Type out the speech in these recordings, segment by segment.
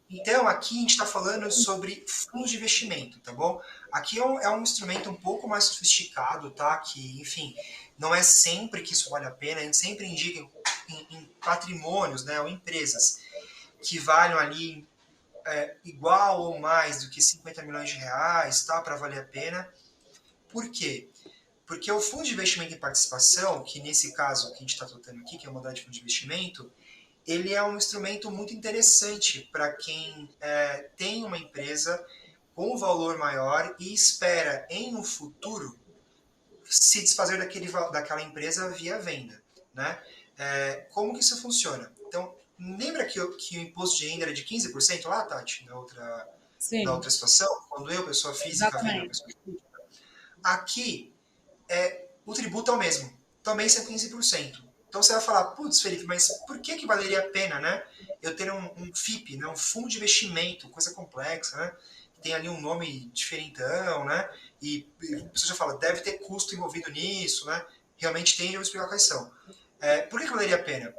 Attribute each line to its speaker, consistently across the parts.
Speaker 1: Então, aqui a gente está falando sobre fundos de investimento, tá bom? Aqui é um instrumento um pouco mais sofisticado, tá? Que, enfim, não é sempre que isso vale a pena, a gente sempre indica em patrimônios, né, ou empresas que valham ali igual ou mais do que 50 milhões de reais, tá? Para valer a pena. Por quê? Porque o fundo de investimento em participação, que nesse caso que a gente está tratando aqui, que é a modalidade de fundo de investimento, ele é um instrumento muito interessante para quem tem uma empresa com um valor maior e espera em um futuro se desfazer daquela empresa via venda, né? Como que isso funciona? Então, lembra que o imposto de renda era de 15% lá, Tati, na
Speaker 2: Sim,
Speaker 1: outra situação? Quando eu, pessoa física, vendo a
Speaker 2: exatamente.
Speaker 1: pessoa física? Aqui, o tributo é o mesmo, também são 15%. Então você vai falar, putz, Felipe, mas por que valeria a pena, né? Eu ter um FIP, né, um fundo de investimento, coisa complexa, né? Tem ali um nome diferentão, né? E você já fala, deve ter custo envolvido nisso, né? Realmente tem, eu vou explicar quais são. Por que valeria a pena?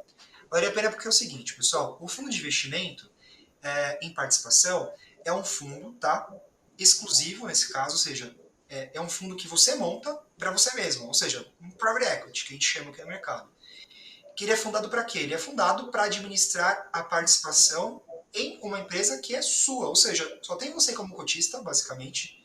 Speaker 1: Valeria a pena porque é o seguinte, pessoal, o fundo de investimento em participação é um fundo, tá? Exclusivo nesse caso, ou seja, é um fundo que você monta para você mesmo, ou seja, um private equity, que a gente chama aqui no mercado. Que ele é fundado para quê? Ele é fundado para administrar a participação em uma empresa que é sua, ou seja, só tem você como cotista, basicamente.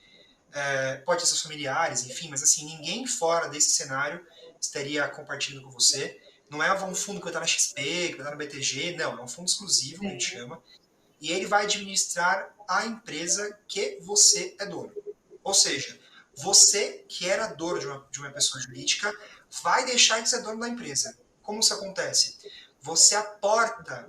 Speaker 1: Pode ter seus familiares, enfim, mas assim, ninguém fora desse cenário estaria compartilhando com você. Não é um fundo que vai estar na XP, que vai estar no BTG, não, é um fundo exclusivo, que a gente
Speaker 2: Sim.
Speaker 1: chama, e ele vai administrar a empresa que você é dono. Ou seja, você que era dono de uma pessoa jurídica vai deixar de ser dono da empresa. Como isso acontece? Você aporta,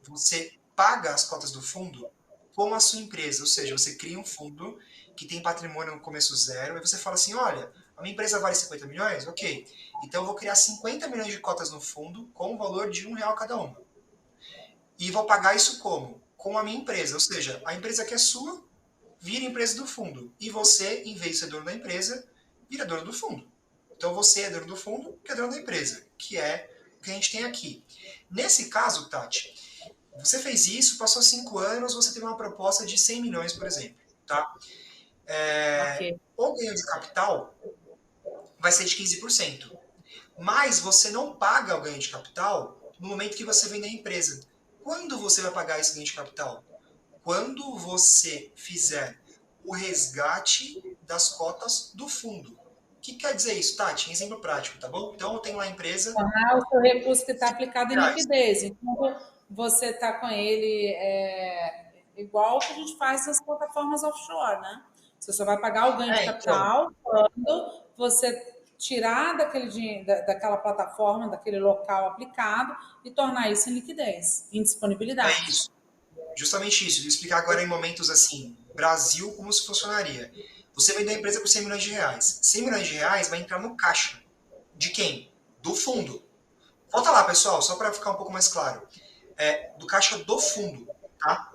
Speaker 1: você paga as cotas do fundo com a sua empresa, ou seja, você cria um fundo que tem patrimônio no começo zero, e você fala assim, olha, a minha empresa vale 50 milhões? Ok, então eu vou criar 50 milhões de cotas no fundo com o valor de R$ 1 cada uma. E vou pagar isso como? Com a minha empresa. Ou seja, a empresa que é sua vira empresa do fundo. E você, em vez de ser dono da empresa, vira dono do fundo. Então você é dono do fundo, que é dono da empresa, que é o que a gente tem aqui. Nesse caso, Tati, você fez isso, passou 5 anos, você teve uma proposta de 100 milhões, por exemplo. Tá?
Speaker 2: Ok.
Speaker 1: O ganho de capital vai ser de 15%. Mas você não paga o ganho de capital no momento que você vende a empresa. Quando você vai pagar esse ganho de capital? Quando você fizer o resgate das cotas do fundo. O que quer dizer isso, Tati? Exemplo prático, tá bom? Então eu tenho lá a empresa,
Speaker 2: Tornar o seu recurso que está aplicado em
Speaker 1: reais.
Speaker 2: liquidez. Então, você está com ele igual que a gente faz nas plataformas offshore, né? Você só vai pagar o ganho de
Speaker 1: Então,
Speaker 2: capital quando você tirar daquela plataforma, daquele local aplicado e tornar isso em liquidez, em
Speaker 1: é
Speaker 2: disponibilidade.
Speaker 1: isso. Justamente isso. Vou explicar agora em momentos assim, Brasil, como isso funcionaria. Você vendeu a empresa por 100 milhões de reais. 100 milhões de reais vai entrar no caixa. De quem? Do fundo. Volta lá, pessoal, só para ficar um pouco mais claro. Do caixa do fundo, tá?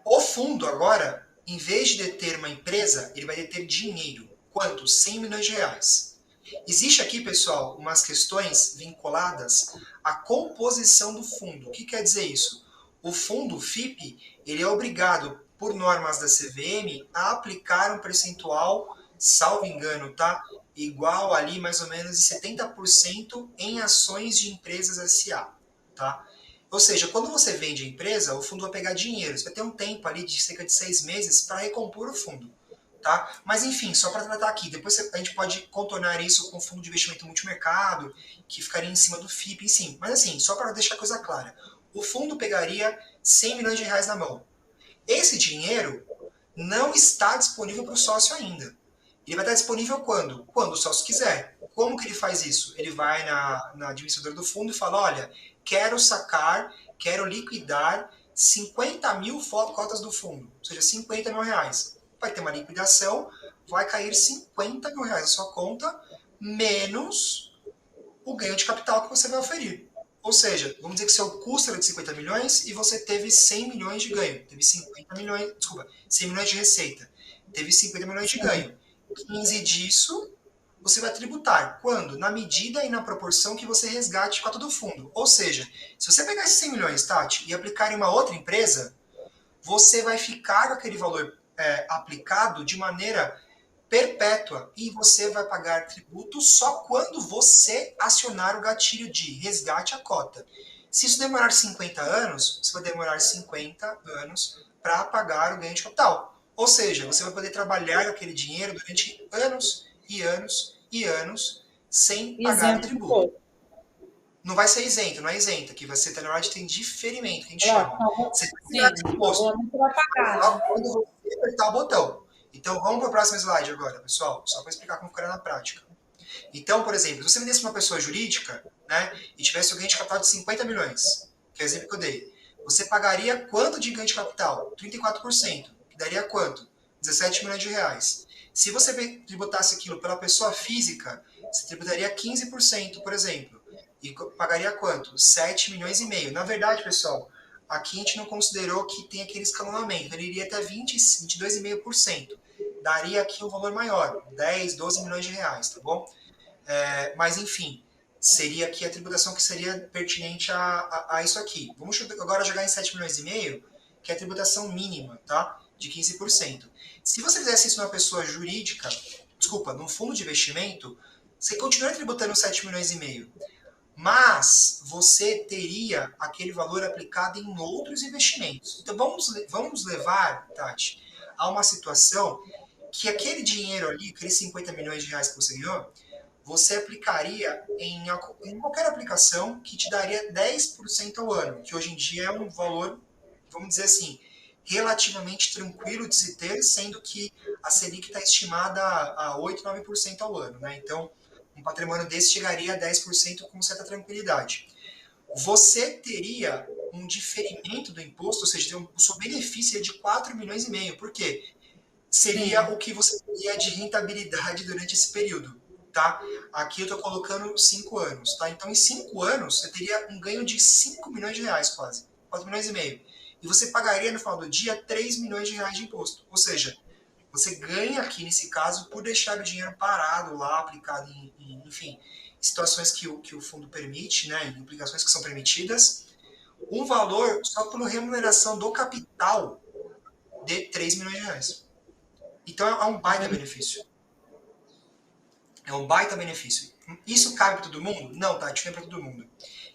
Speaker 1: O fundo agora, em vez de deter uma empresa, ele vai deter dinheiro. Quanto? 100 milhões de reais. Existe aqui, pessoal, umas questões vinculadas à composição do fundo. O que quer dizer isso? O fundo FIP, ele é obrigado, por normas da CVM, a aplicar um percentual, salvo engano, tá? Igual ali mais ou menos de 70% em ações de empresas SA, tá? Ou seja, quando você vende a empresa, o fundo vai pegar dinheiro. Você vai ter um tempo ali de cerca de 6 meses para recompor o fundo. Tá? Mas enfim, só para tratar aqui, depois a gente pode contornar isso com fundo de investimento multimercado, que ficaria em cima do FIP em si. Mas assim, só para deixar a coisa clara, o fundo pegaria 100 milhões de reais na mão. Esse dinheiro não está disponível para o sócio ainda. Ele vai estar disponível quando? Quando o sócio quiser. Como que ele faz isso? Ele vai na administradora do fundo e fala, olha, quero sacar, quero liquidar 50 mil cotas do fundo, ou seja, 50 mil reais. Vai ter uma liquidação, vai cair 50 mil reais na sua conta, menos o ganho de capital que você vai oferir. Ou seja, vamos dizer que seu custo era de 50 milhões e você teve 100 milhões de ganho. Teve 50 milhões, desculpa, 100 milhões de receita. Teve 50 milhões de
Speaker 2: Sim.
Speaker 1: ganho. 15 disso você vai tributar. Quando? Na medida e na proporção que você resgate com a todo fundo. Ou seja, se você pegar esses 100 milhões, Tati, e aplicar em uma outra empresa, você vai ficar com aquele valor aplicado de maneira perpétua e você vai pagar tributo só quando você acionar o gatilho de resgate à cota. Se isso demorar 50 anos, você vai demorar 50 anos para pagar o ganho de capital. Ou seja, você vai poder trabalhar aquele dinheiro durante anos e anos e anos sem pagar o
Speaker 2: Isento de
Speaker 1: tributo.
Speaker 2: imposto.
Speaker 1: Não vai ser isento, não é isento, que você, na verdade, tem diferimento, que a gente chama.
Speaker 2: Lógico,
Speaker 1: Você vai
Speaker 2: sim,
Speaker 1: pagar esse imposto
Speaker 2: você vai pagar,
Speaker 1: só
Speaker 2: né?
Speaker 1: quando você apertar o botão. Então, vamos para o próximo slide agora, pessoal, só para explicar como ficará na prática. Então, por exemplo, se você vendesse para uma pessoa jurídica, né, e tivesse um ganho de capital de 50 milhões, que é o exemplo que eu dei, você pagaria quanto de ganho de capital? 34%, que daria quanto? 17 milhões de reais. Se você tributasse aquilo pela pessoa física, você tributaria 15%, por exemplo, e pagaria quanto? 7 milhões e meio. Na verdade, pessoal, aqui a gente não considerou que tem aquele escalonamento, ele iria até 22,5%. Daria aqui um valor maior, 10, 12 milhões de reais, tá bom? Mas, enfim, seria aqui a tributação que seria pertinente a isso aqui. Vamos agora jogar em 7 milhões e meio, que é a tributação mínima, tá? De 15%. Se você fizesse isso numa pessoa jurídica, desculpa, num fundo de investimento, você continuaria tributando 7 milhões e meio. Mas você teria aquele valor aplicado em outros investimentos. Então vamos levar, Tati, a uma situação que aquele dinheiro ali, aqueles 50 milhões de reais que você ganhou, você aplicaria em qualquer aplicação que te daria 10% ao ano, que hoje em dia é um valor, vamos dizer assim, relativamente tranquilo de se ter, sendo que a Selic está estimada a 8, 9% ao ano, né? Então, um patrimônio desse chegaria a 10% com certa tranquilidade. Você teria um diferimento do imposto, ou seja, o seu benefício é de 4 milhões e meio. Por quê? Seria
Speaker 2: Sim.
Speaker 1: o que você teria de rentabilidade durante esse período, tá? Aqui eu estou colocando 5 anos, tá? Então, em 5 anos, você teria um ganho de 5 milhões de reais quase, 4 milhões e meio. E você pagaria, no final do dia, 3 milhões de reais de imposto. Ou seja, você ganha aqui, nesse caso, por deixar o dinheiro parado lá, aplicado enfim, situações que o fundo permite, né, em implicações que são permitidas, um valor só por remuneração do capital de 3 milhões de reais. Então é um baita benefício. É um baita benefício. Isso cabe para todo mundo? Não, tá? Isso não é para todo mundo.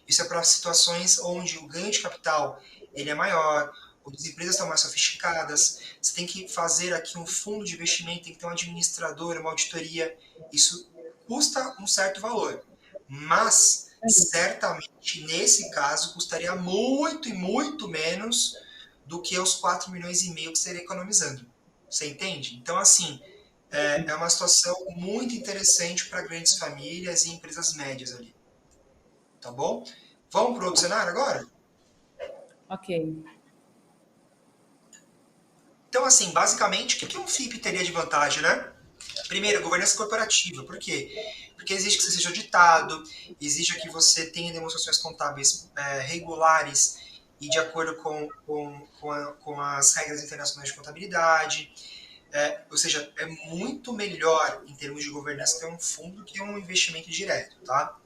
Speaker 1: Isso é para situações onde o ganho de capital ele é maior, onde as empresas estão mais sofisticadas, você tem que fazer aqui um fundo de investimento, tem que ter um administrador, uma auditoria. Isso custa um certo valor. Mas, certamente, nesse caso, custaria muito e muito menos do que os 4 milhões e meio que você estaria economizando. Você entende? Então, assim, é uma situação muito interessante para grandes famílias e empresas médias ali. Tá bom? Vamos para o outro cenário agora?
Speaker 2: Ok.
Speaker 1: Então, assim, basicamente, o que um FIP teria de vantagem, né? Primeiro, governança corporativa. Por quê? Porque exige que você seja auditado, exige que você tenha demonstrações contábeis regulares e de acordo com as regras internacionais de contabilidade. Ou seja, é muito melhor em termos de governança ter um fundo do que um investimento direto, tá?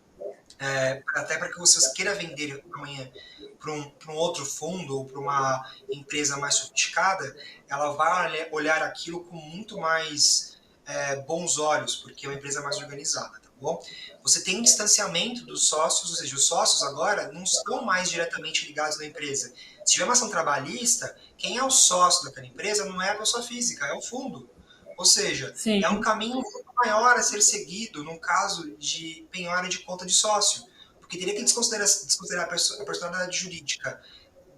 Speaker 1: Até para que você queira vender amanhã para um outro fundo ou para uma empresa mais sofisticada, ela vai olhar aquilo com muito mais bons olhos, porque é uma empresa mais organizada, tá bom? Você tem um distanciamento dos sócios, ou seja, os sócios agora não estão mais diretamente ligados na empresa. Se tiver uma ação trabalhista, quem é o sócio daquela empresa não é a pessoa física, é o fundo. Ou seja, é um
Speaker 2: Sim.
Speaker 1: caminho muito maior a ser seguido no caso de penhora de conta de sócio, porque teria que desconsiderar a personalidade jurídica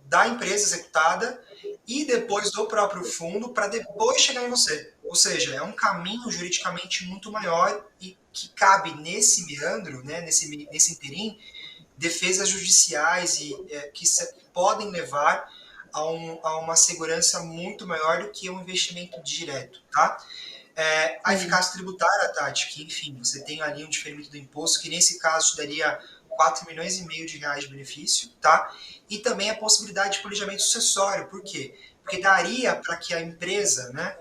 Speaker 1: da empresa executada e depois do próprio fundo para depois chegar em você. Ou seja, é um caminho juridicamente muito maior e que cabe nesse meandro, né, nesse interim, defesas judiciais que podem levar a uma segurança muito maior do que um investimento direto, tá? A
Speaker 2: Sim.
Speaker 1: eficácia tributária, Tati, que enfim, você tem ali um diferimento do imposto, que nesse caso te daria 4 milhões e meio de reais de benefício, tá? E também a possibilidade de planejamento sucessório. Por quê? Porque daria para que a empresa, né,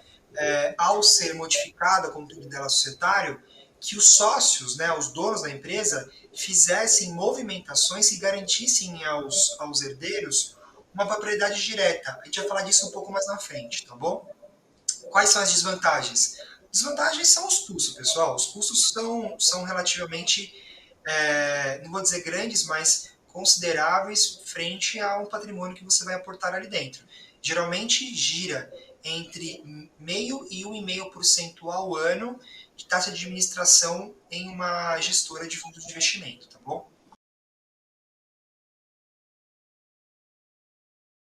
Speaker 1: ao ser modificada com tudo dela societário, que os sócios, né, os donos da empresa, fizessem movimentações que garantissem aos herdeiros uma propriedade direta. A gente vai falar disso um pouco mais na frente, tá bom? Quais são as desvantagens? Desvantagens são os custos, pessoal. Os custos são relativamente, não vou dizer grandes, mas consideráveis frente a um patrimônio que você vai aportar ali dentro. Geralmente gira entre 0,5% e 1,5% ao ano de taxa de administração em uma gestora de fundos de investimento, tá bom?